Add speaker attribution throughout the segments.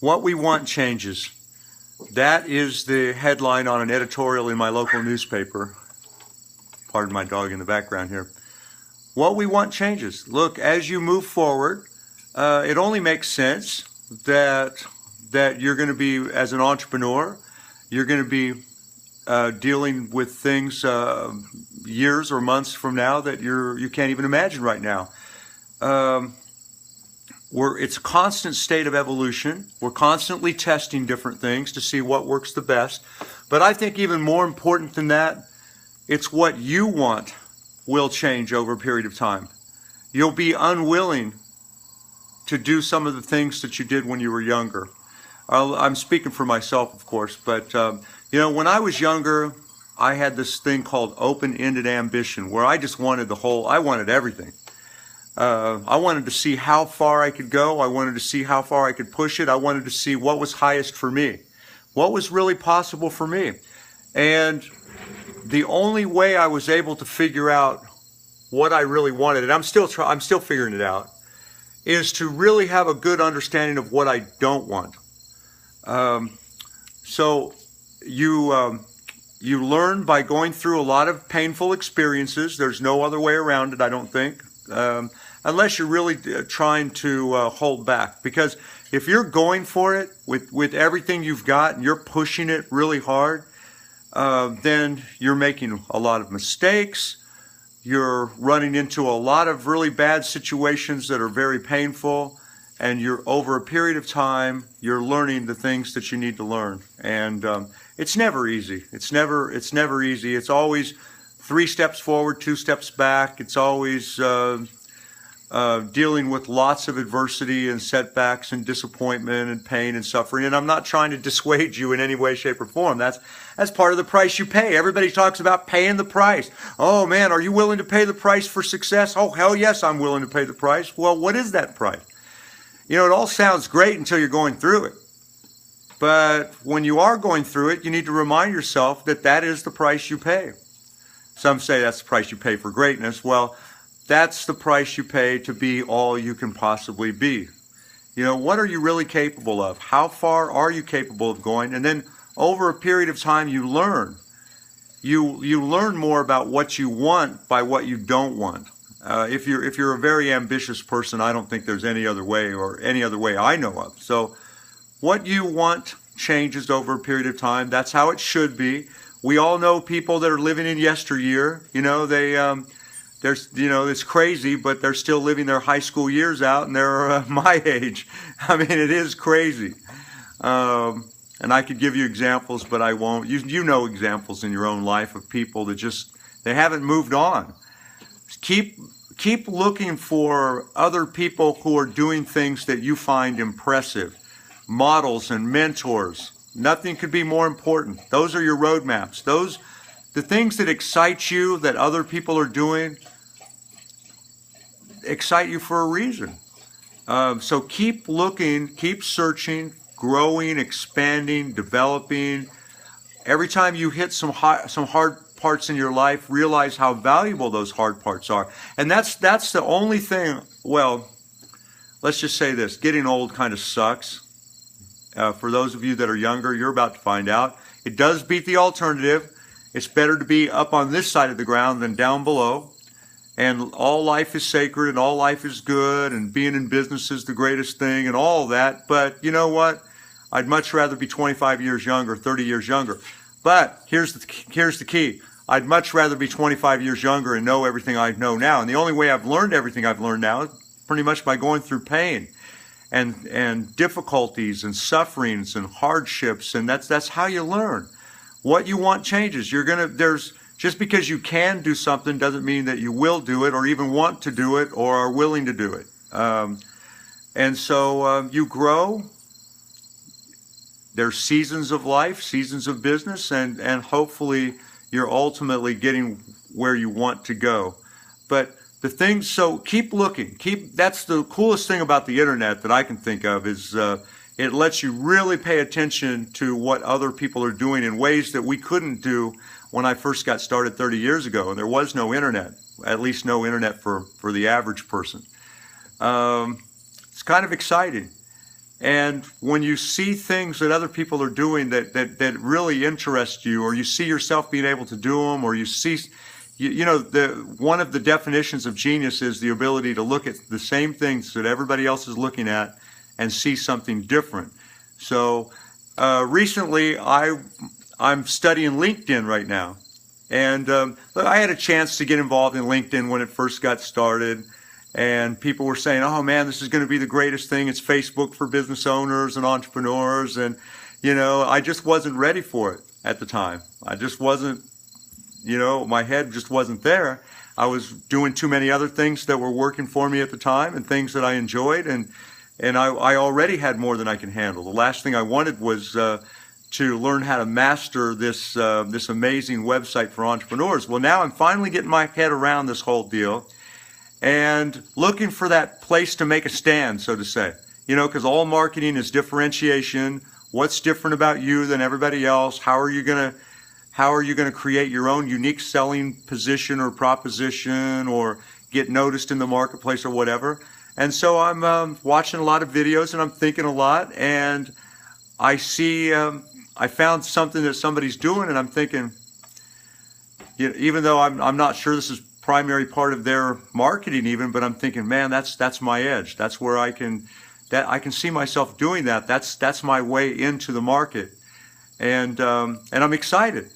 Speaker 1: What we want changes. That is the headline on an editorial in my local newspaper. Pardon my dog in the background here. What we want changes. Look, as you move forward, it only makes sense that you're going to be, as an entrepreneur, you're going to be dealing with things years or months from now that you can't even imagine right now. It's a constant state of evolution. We're constantly testing different things to see what works the best. But I think even more important than that, it's what you want will change over a period of time. You'll be unwilling to do some of the things that you did when you were younger. I'm speaking for myself, of course, but when I was younger, I had this thing called open-ended ambition, where I just wanted I wanted everything. I wanted to see how far I could go. I wanted to see how far I could push it. I wanted to see what was highest for me, what was really possible for me. And the only way I was able to figure out what I really wanted, and I'm still figuring it out, is to really have a good understanding of what I don't want. So you learn by going through a lot of painful experiences. There's no other way around it, I don't think, unless you're really trying to hold back. Because if you're going for it with everything you've got and you're pushing it really hard, then you're making a lot of mistakes. You're running into a lot of really bad situations that are very painful. And over a period of time, you're learning the things that you need to learn. And it's never easy. It's never easy. It's always 3 steps forward, 2 steps back. It's always dealing with lots of adversity and setbacks and disappointment and pain and suffering. And I'm not trying to dissuade you in any way, shape, or form. That's part of the price you pay. Everybody talks about paying the price. Oh man, are you willing to pay the price for success? Oh hell yes, I'm willing to pay the price. Well, what is that price? It all sounds great until you're going through it. But when you are going through it, you need to remind yourself that is the price you pay. Some say that's the price you pay for greatness. Well, that's the price you pay to be all you can possibly be. What are you really capable of? How far are you capable of going? And then over a period of time, you learn. You learn more about what you want by what you don't want. If you're a very ambitious person, I don't think there's any other way I know of. So what you want changes over a period of time. That's how it should be. We all know people that are living in yesteryear. It's crazy, but they're still living their high school years out, and they're my age. I mean, it is crazy. And I could give you examples, but I won't. You know examples in your own life of people that they haven't moved on. Keep looking for other people who are doing things that you find impressive. Models and mentors. Nothing could be more important. Those are your roadmaps. The things that excite you, that other people are doing, excite you for a reason. So keep looking, keep searching, growing, expanding, developing. Every time you hit some hard parts in your life, realize how valuable those hard parts are. And that's the only thing. Well, let's just say this: getting old kind of sucks. For those of you that are younger, you're about to find out. It does beat the alternative. It's better to be up on this side of the ground than down below. And all life is sacred and all life is good, and being in business is the greatest thing and all that. But you know what? I'd much rather be 25 years younger, 30 years younger. But here's the key. I'd much rather be 25 years younger and know everything I know now. And the only way I've learned everything I've learned now is pretty much by going through pain and difficulties and sufferings and hardships. And that's how you learn. What you want changes. Just because you can do something doesn't mean that you will do it or even want to do it or are willing to do it. And so you grow. There's seasons of life, seasons of business, and hopefully you're ultimately getting where you want to go. But so keep looking. That's the coolest thing about the internet that I can think of is it lets you really pay attention to what other people are doing in ways that we couldn't do when I first got started 30 years ago, and there was no internet, at least no internet for the average person. It's kind of exciting. And when you see things that other people are doing that really interest you, or you see yourself being able to do them, or you see, one of the definitions of genius is the ability to look at the same things that everybody else is looking at and see something different. So recently I'm studying LinkedIn right now. And I had a chance to get involved in LinkedIn when it first got started. And people were saying, oh man, this is going to be the greatest thing. It's Facebook for business owners and entrepreneurs. And, I just wasn't ready for it at the time. I just wasn't, my head just wasn't there. I was doing too many other things that were working for me at the time and things that I enjoyed. And I already had more than I can handle. The last thing I wanted was to learn how to master this amazing website for entrepreneurs. Well, now I'm finally getting my head around this whole deal and looking for that place to make a stand, so to say. Because all marketing is differentiation. What's different about you than everybody else? How are you gonna create your own unique selling position or proposition, or get noticed in the marketplace or whatever? And so I'm watching a lot of videos and I'm thinking a lot, and I see I found something that somebody's doing, and I'm thinking, even though I'm not sure this is primary part of their marketing even, but I'm thinking, man, that's my edge. That's where I can see myself doing that. That's my way into the market, and I'm excited.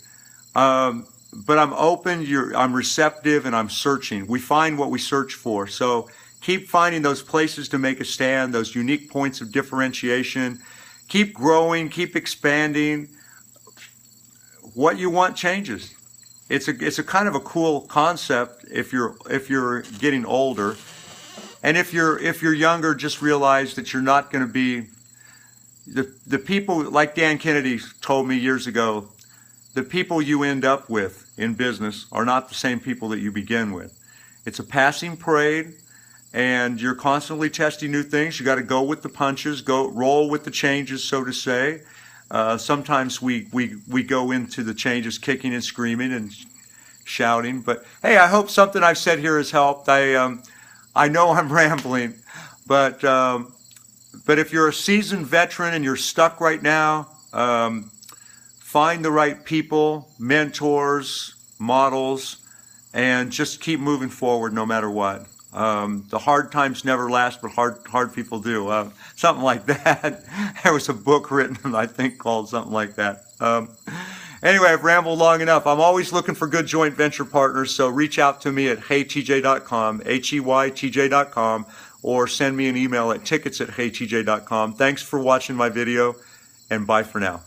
Speaker 1: But I'm open. I'm receptive, and I'm searching. We find what we search for. So keep finding those places to make a stand, those unique points of differentiation. Keep growing, keep expanding. What you want changes. It's a kind of a cool concept if you're getting older, and if you're younger, just realize that you're not going to be the people, like Dan Kennedy told me years ago. The people you end up with in business are not the same people that you begin with. It's a passing parade, and you're constantly testing new things. You got to go with the punches, roll with the changes, so to say. Sometimes we go into the changes kicking and screaming and shouting. But hey, I hope something I've said here has helped. I know I'm rambling, but if you're a seasoned veteran and you're stuck right now, find the right people, mentors, models, and just keep moving forward no matter what. The hard times never last, but hard people do. Something like that. There was a book written, I think, called something like that. Anyway, I've rambled long enough. I'm always looking for good joint venture partners, so reach out to me at heytj.com, HEYTJ.com, or send me an email at tickets@heytj.com. Thanks for watching my video, and bye for now.